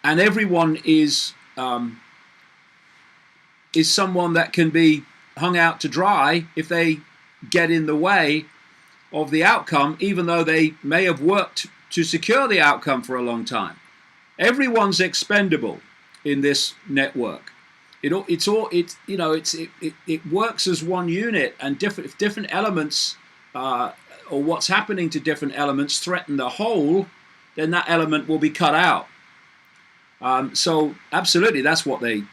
And everyone is someone that can be hung out to dry if they get in the way of the outcome, even though they may have worked to secure the outcome for a long time. Everyone's expendable in this network. It works as one unit, and if different elements or what's happening to different elements threaten the whole, then that element will be cut out. So absolutely, that's what they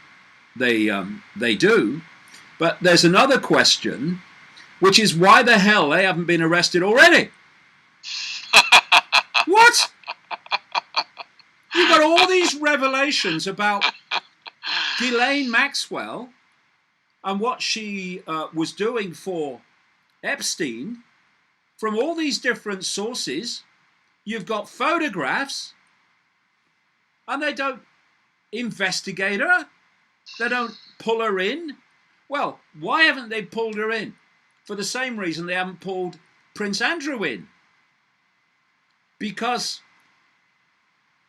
do. But there's another question, which is why the hell they haven't been arrested already? What? You've got all these revelations about Ghislaine Maxwell and what she was doing for Epstein from all these different sources. You've got photographs, and they don't investigate her. They don't pull her in. Well, why haven't they pulled her in? For the same reason they haven't pulled Prince Andrew in. Because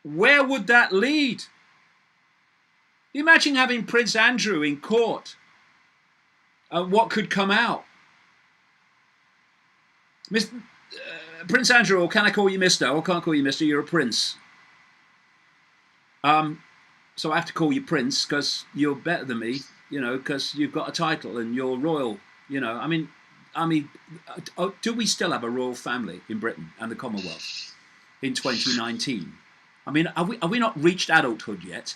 where would that lead? Imagine having Prince Andrew in court and what could come out. Prince Andrew, or can I call you Mr.? Or can't call you Mr., you're a prince. So I have to call you Prince because you're better than me, because you've got a title and you're royal, I mean, do we still have a royal family in Britain and the Commonwealth in 2019? I mean, are we not reached adulthood yet?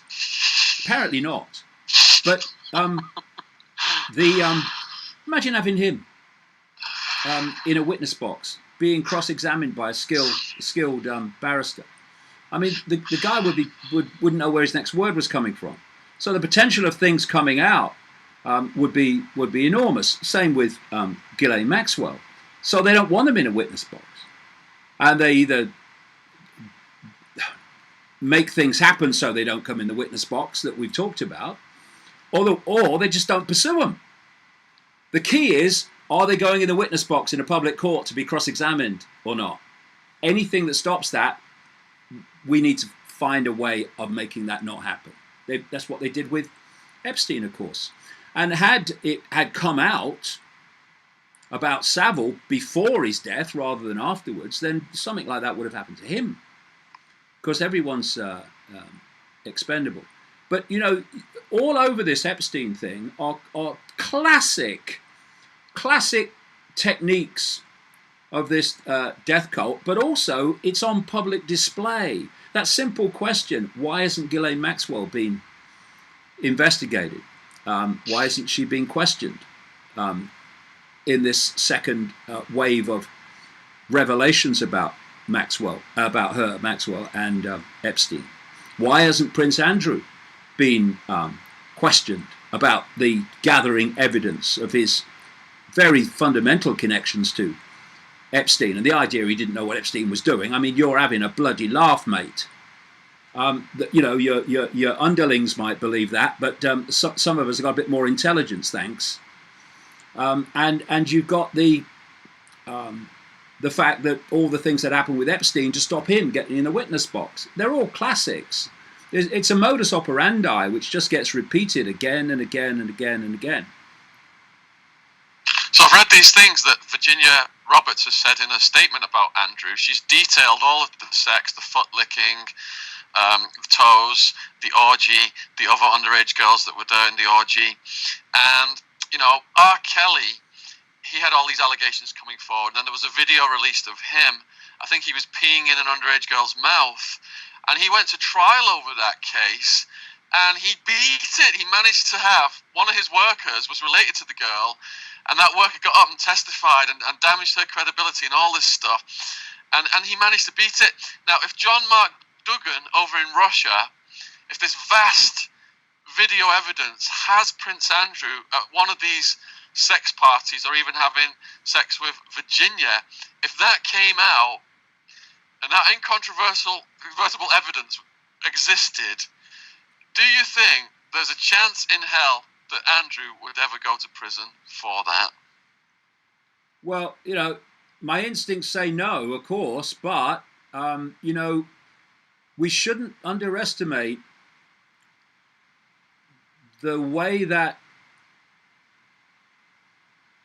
Apparently not. But imagine having him in a witness box, being cross-examined by a skilled barrister. I mean, the guy wouldn't know where his next word was coming from. So the potential of things coming out would be enormous. Same with Ghislaine Maxwell. So they don't want them in a witness box, and they either make things happen so they don't come in the witness box that we've talked about, or they just don't pursue them. The key is, are they going in the witness box in a public court to be cross-examined or not? Anything that stops that, we need to find a way of making that not happen. That's what they did with Epstein, of course. And had it come out about Savile before his death rather than afterwards, then something like that would have happened to him. Because everyone's expendable. But, all over this Epstein thing are classic techniques of this death cult, but also it's on public display. That simple question, why hasn't Ghislaine Maxwell been investigated? Why isn't she being questioned in this second wave of revelations about Maxwell and Epstein? Why hasn't Prince Andrew been questioned about the gathering evidence of his very fundamental connections to Epstein and the idea he didn't know what Epstein was doing? I mean, you're having a bloody laugh, mate. Your underlings might believe that, but some of us have got a bit more intelligence, thanks. And you've got the fact that all the things that happened with Epstein to stop him getting in the witness box, they're all classics. It's a modus operandi which just gets repeated again and again and again and again. So I've read these things that Virginia Roberts has said in a statement about Andrew. She's detailed all of the sex, the foot licking, the toes, the orgy, the other underage girls that were there in the orgy. And, R. Kelly, he had all these allegations coming forward. And then there was a video released of him. I think he was peeing in an underage girl's mouth. And he went to trial over that case. And he beat it. He managed to have one of his workers was related to the girl. And that worker got up and testified and damaged her credibility and all this stuff. And he managed to beat it. Now, if John Mark Duggan over in Russia, if this vast video evidence has Prince Andrew at one of these sex parties or even having sex with Virginia, if that came out and that incontrovertible evidence existed, do you think there's a chance in hell that Andrew would ever go to prison for that? Well, my instincts say no, of course, but, we shouldn't underestimate the way that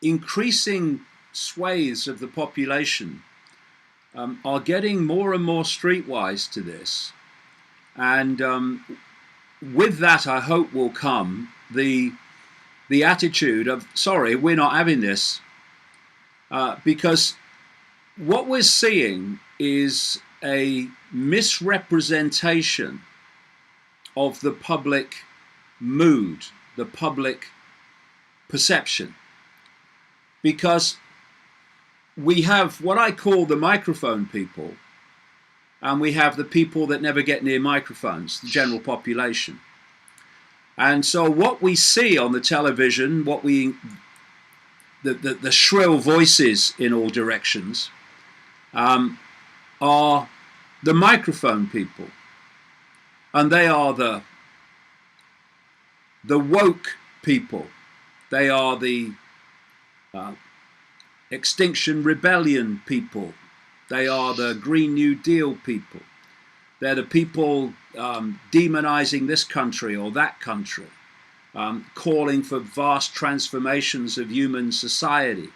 increasing swathes of the population are getting more and more streetwise to this. And with that, I hope will come the attitude of, sorry, we're not having this. Because what we're seeing is a misrepresentation of the public mood, the public perception. Because we have what I call the microphone people, and we have the people that never get near microphones, the general population. And so what we see on the television, the shrill voices in all directions, are the microphone people. And they are the woke people. They are the Extinction Rebellion people. They are the Green New Deal people. They're the people demonizing this country or that country, calling for vast transformations of human society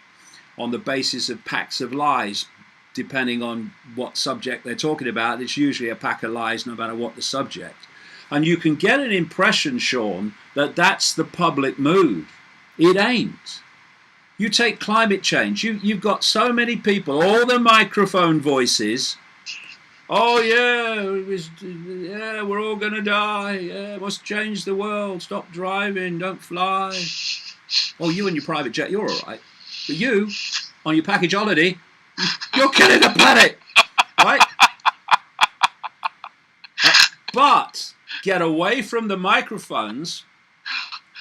on the basis of packs of lies. Depending on what subject they're talking about, it's usually a pack of lies no matter what the subject. And you can get an impression, Sean, that that's the public mood. It ain't. You take climate change. You've got so many people, all the microphone voices. Oh yeah, we're all going to die. Yeah, must change the world. Stop driving. Don't fly. Oh, you and your private jet, you're all right. But you, on your package holiday, you're killing the planet, right? But get away from the microphones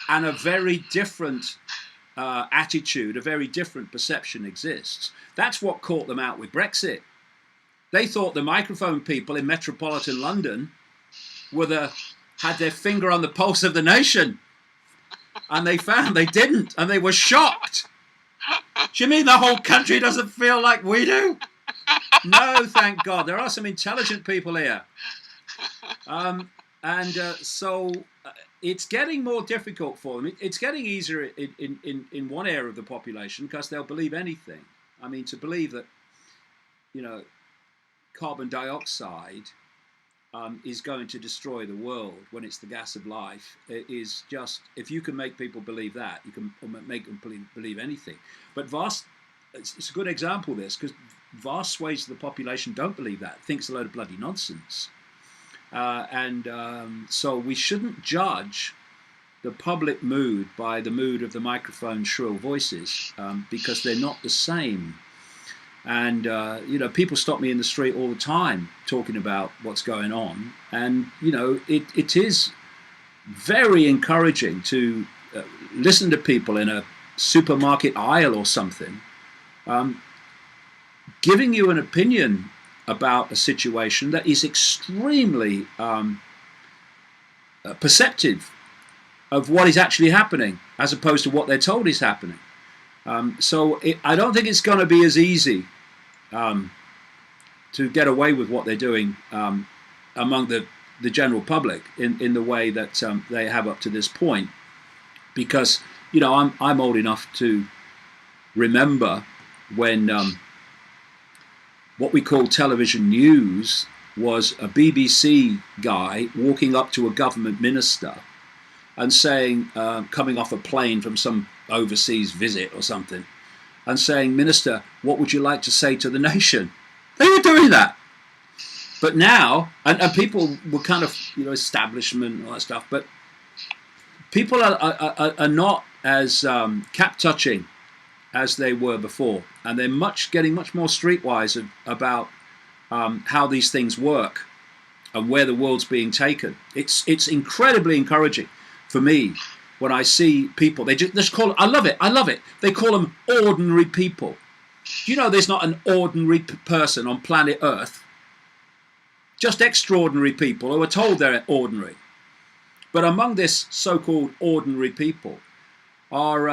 and a very different attitude, a very different perception exists. That's what caught them out with Brexit. They thought the microphone people in metropolitan London had their finger on the pulse of the nation. And they found they didn't, and they were shocked. Do you mean the whole country doesn't feel like we do? No, thank God. There are some intelligent people here. So it's getting more difficult for them. It's getting easier in one area of the population because they'll believe anything. I mean, to believe that, carbon dioxide is going to destroy the world when it's the gas of life. It is just, if you can make people believe that, you can make them believe anything. But it's a good example of this, because vast swathes of the population don't believe that, think it's a load of bloody nonsense. So we shouldn't judge the public mood by the mood of the microphone's shrill voices, because they're not the same. And people stop me in the street all the time talking about what's going on, and it is very encouraging to listen to people in a supermarket aisle or something, giving you an opinion about a situation that is extremely perceptive of what is actually happening, as opposed to what they're told is happening. I don't think it's going to be as easy to get away with what they're doing among the general public in the way that they have up to this point, because I'm old enough to remember when what we call television news was a BBC guy walking up to a government minister and saying, coming off a plane from some overseas visit or something, and saying, "Minister, what would you like to say to the nation?" They were doing that. But now, and people were kind of, establishment and all that stuff, but people are not as cap-touching as they were before, and they're getting much more streetwise about how these things work and where the world's being taken. It's incredibly encouraging for me when I see people. They just call it, I love it. They call them ordinary people. There's not an ordinary person on planet Earth. Just extraordinary people who are told they're ordinary. But among this so-called ordinary people are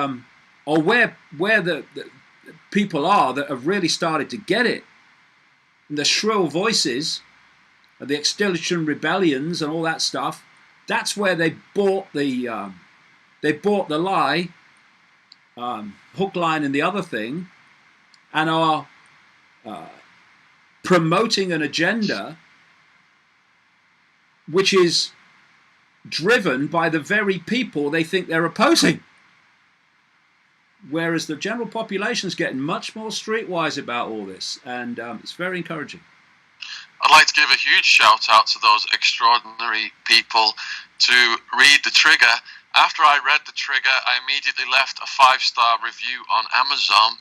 where the people are that have really started to get it. And the shrill voices, the Extinction Rebellions, and all that stuff. That's where they bought the lie, hook, line, and the other thing, and are promoting an agenda which is driven by the very people they think they're opposing. Whereas the general population is getting much more streetwise about all this, and it's very encouraging. I'd like to give a huge shout out to those extraordinary people to read The Trigger. After I read The Trigger, I immediately left a 5-star review on Amazon.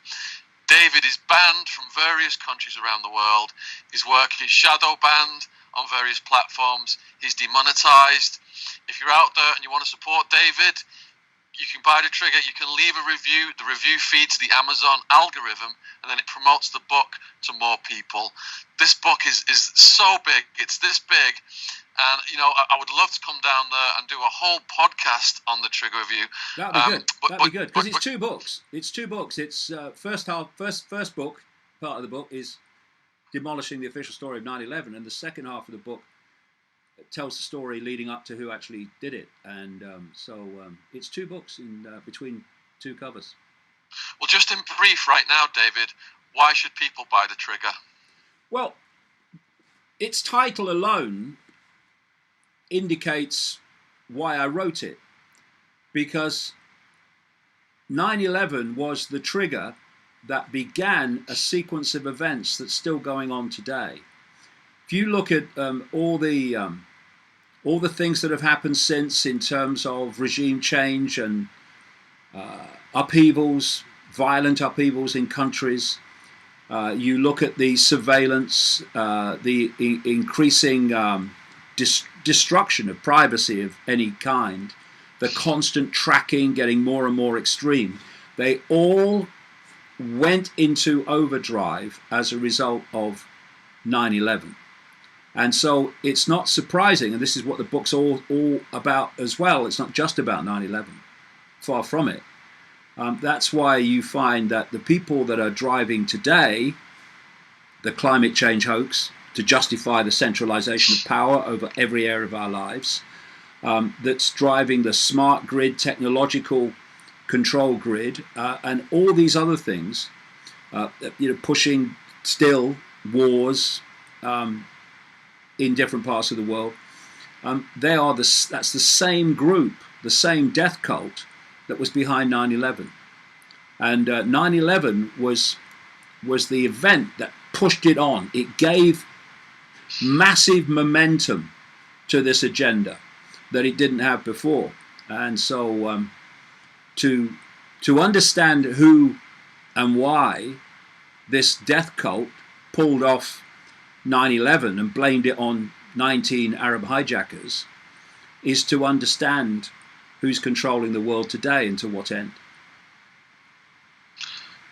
David is banned from various countries around the world. His work is shadow banned on various platforms. He's demonetized. If you're out there and you want to support David, you can buy The Trigger. You can leave a review. The review feeds the Amazon algorithm, and then it promotes the book to more people. This book is so big. It's this big. And, I would love to come down there and do a whole podcast on The Trigger review. That'd be good. That'd be good. Because it's two books. It's two books. It's first book, part of the book, is demolishing the official story of 9/11. And the second half of the book tells the story leading up to who actually did it. And so it's two books in between two covers. Well, just in brief right now, David, why should people buy The Trigger? Well, its title alone indicates why I wrote it, because 9/11 was the trigger that began a sequence of events that's still going on today. If you look at all the things that have happened since in terms of regime change and upheavals, violent upheavals in countries, you look at the surveillance, the increasing destruction of privacy of any kind, the constant tracking getting more and more extreme, they all went into overdrive as a result of 9/11. And so it's not surprising, and this is what the book's all about as well. It's not just about 9/11, far from it. That's why you find that the people that are driving today the climate change hoax to justify the centralization of power over every area of our lives, that's driving the smart grid, technological control grid, and all these other things, pushing still wars in different parts of the world. That's the same group, the same death cult that was behind 9/11. And 9/11 was the event that pushed it on. It gave massive momentum to this agenda that it didn't have before. And so to understand who and why this death cult pulled off 9/11 and blamed it on 19 Arab hijackers is to understand who's controlling the world today and to what end.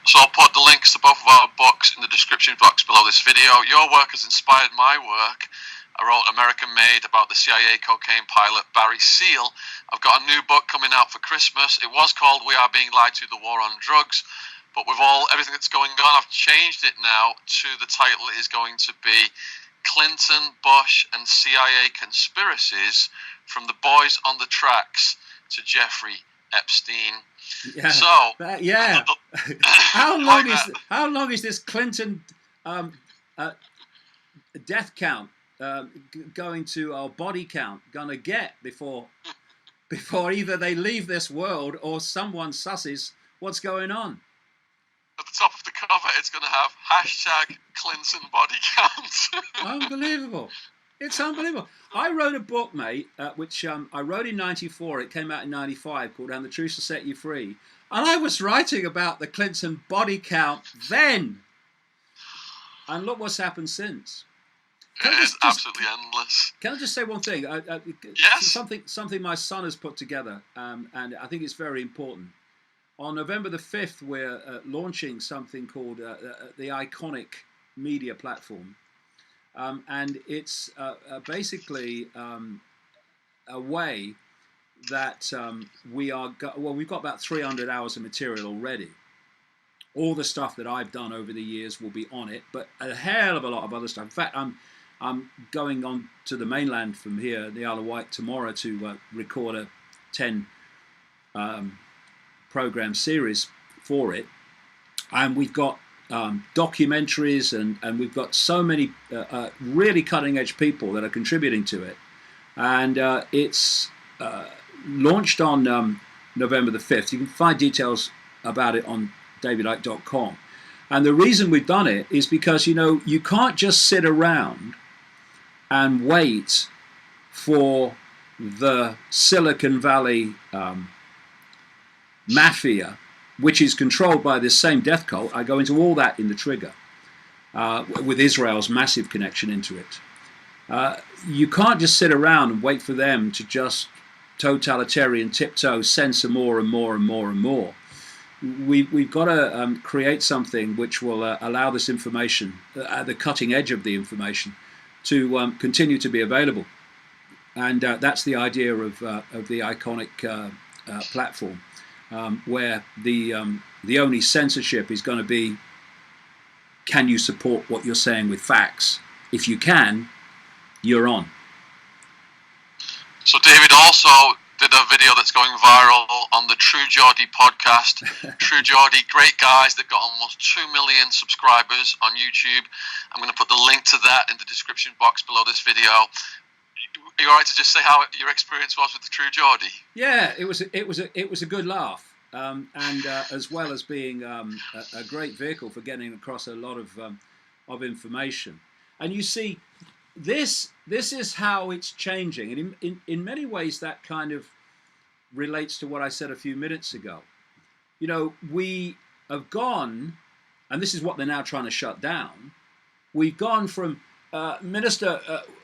So I'll put the links to both of our books in the description box below this video. Your work has inspired my work. I wrote American Made about the CIA cocaine pilot Barry Seal. I've got a new book coming out for Christmas. It was called We Are Being Lied to, The War on Drugs. But with everything that's going on, I've changed it now to the title is going to be Clinton, Bush and CIA Conspiracies from the Boys on the Tracks to Jeffrey Epstein. Yeah. So, yeah. How long is this Clinton death count going to, our body count going to get before either they leave this world or someone susses what's going on? At the top of the cover, it's going to have hashtag Clinton body count. Unbelievable. It's unbelievable. I wrote a book, mate, which I wrote in 94. It came out in 95 called And the Truth Will Set You Free. And I was writing about the Clinton body count then. And look what's happened since. It is absolutely endless. Can I just say one thing? Yes. Something my son has put together, and I think it's very important. On November the 5th, we're launching something called the Iconic Media Platform. And it's basically a way that we've got about 300 hours of material already. All the stuff that I've done over the years will be on it, but a hell of a lot of other stuff. In fact, I'm going on to the mainland from here, the Isle of Wight, tomorrow to record a 10 program series for it, and we've got documentaries and we've got so many really cutting edge people that are contributing to it, and it's launched on November the 5th. You can find details about it on davidicke.com. And the reason we've done it is because, you can't just sit around and wait for the Silicon Valley mafia, which is controlled by this same death cult. I go into all that in the trigger, with Israel's massive connection into it. You can't just sit around and wait for them to just totalitarian tiptoe censor more and more and more and more. We've got to create something which will allow this information, at the cutting edge of the information, to continue to be available. And that's the idea of the Iconic platform, where the only censorship is going to be, can you support what you're saying with facts? If you can, you're on. So David also did a video that's going viral on the True Geordie podcast. True Geordie, great guys. They've got almost 2 million subscribers on YouTube. I'm going to put the link to that in the description box below this video. Are you all right to just say how your experience was with the True Geordie? Yeah, it was a good laugh, and as well as being a great vehicle for getting across a lot of information. And you see, this is how it's changing, and in many ways that kind of relates to what I said a few minutes ago. We have gone, and this is what they're now trying to shut down. We've gone from Minister,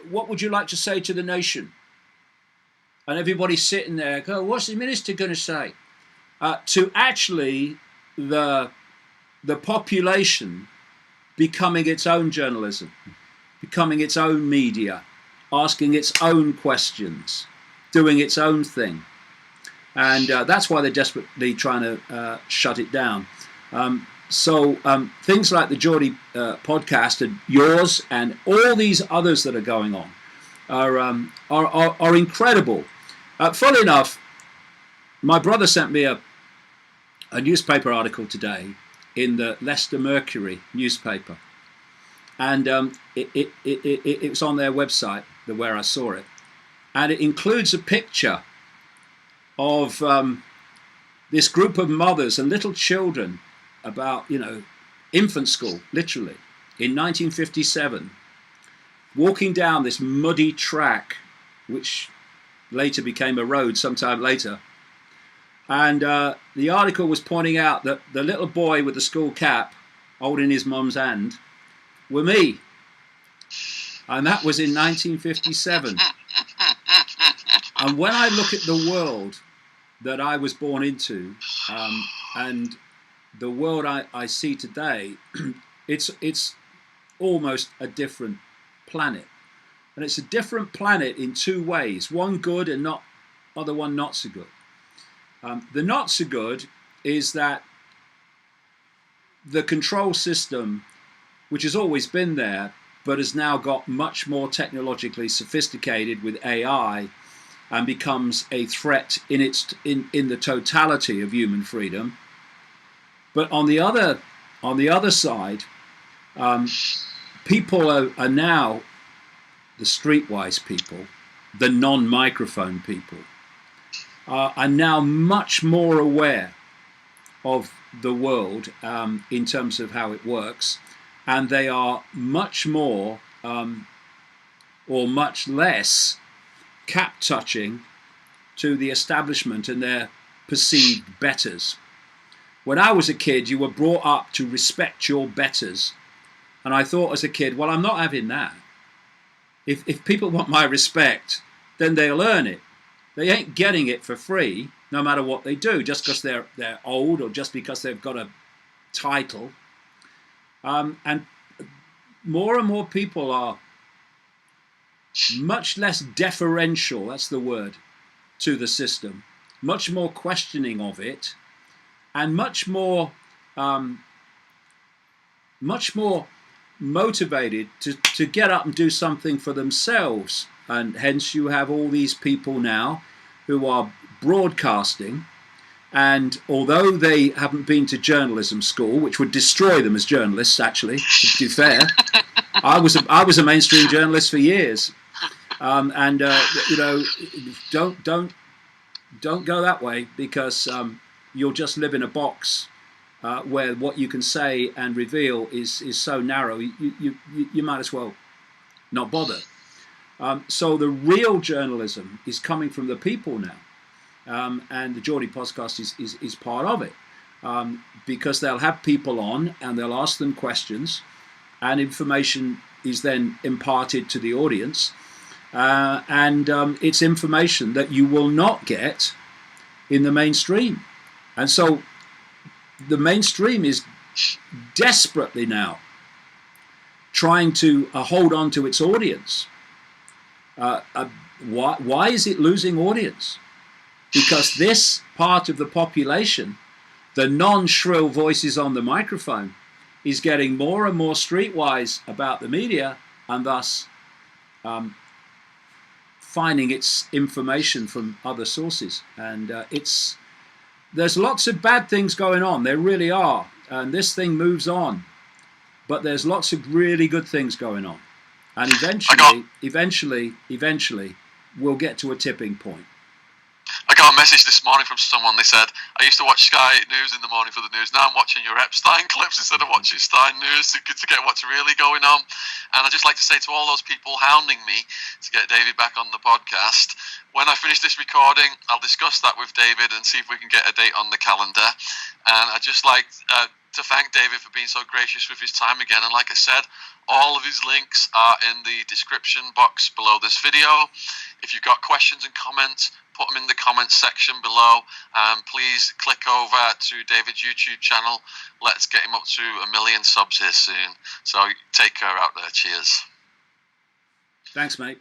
what would you like to say to the nation? And everybody's sitting there, go, what's the minister going to say? To actually the population becoming its own journalism, becoming its own media, asking its own questions, doing its own thing. And that's why they're desperately trying to shut it down. So things like the Geordie podcast and yours and all these others that are going on are incredible. Funnily enough, my brother sent me a newspaper article today in the Leicester Mercury newspaper. And it was on their website, where I saw it. And it includes a picture of this group of mothers and little children, about, infant school, literally, in 1957, walking down this muddy track, which later became a road sometime later. And the article was pointing out that the little boy with the school cap holding his mum's hand were me. And that was in 1957. And when I look at the world that I was born into, and the world I see today, it's almost a different planet. And it's a different planet in two ways, one good and other one not so good. The not so good is that the control system, which has always been there, but has now got much more technologically sophisticated with AI, and becomes a threat in the totality of human freedom. But on the other side, people are now, the streetwise people, the non-microphone people, are now much more aware of the world in terms of how it works, and they are much more or much less cap touching to the establishment and their perceived betters. When I was a kid, you were brought up to respect your betters, and I thought as a kid, well, I'm not having that. If people want my respect, then they'll earn it. They ain't getting it for free, no matter what they do, just because they're old or just because they've got a title. And more and more people are much less deferential, that's the word, to the system, much more questioning of it, and much more motivated to get up and do something for themselves. And hence you have all these people now who are broadcasting, and although they haven't been to journalism school, which would destroy them as journalists, actually, to be fair, I was a mainstream journalist for years, and you know, don't go that way, because you'll just live in a box where what you can say and reveal is so narrow. You might as well not bother. So the real journalism is coming from the people now. And the Geordie podcast is part of it, because they'll have people on and they'll ask them questions, and information is then imparted to the audience, and it's information that you will not get in the mainstream. And so the mainstream is desperately now trying to hold on to its audience. Why is it losing audience? Because this part of the population, the non-shrill voices on the microphone, is getting more and more streetwise about the media, and thus finding its information from other sources. And there's lots of bad things going on. There really are. And this thing moves on. But there's lots of really good things going on. And eventually, we'll get to a tipping point. I got a message this morning from someone. They said, I used to watch Sky News in the morning for the news. Now I'm watching your Epstein clips instead of watching Stein News to get what's really going on. And I'd just like to say to all those people hounding me to get David back on the podcast, when I finish this recording, I'll discuss that with David and see if we can get a date on the calendar. And I'd just like to thank David for being so gracious with his time again. And like I said, all of his links are in the description box below this video. If you've got questions and comments, put them in the comments section below. Please click over to David's YouTube channel. Let's get him up to 1 million subs here soon. So take care out there. Cheers. Thanks, mate.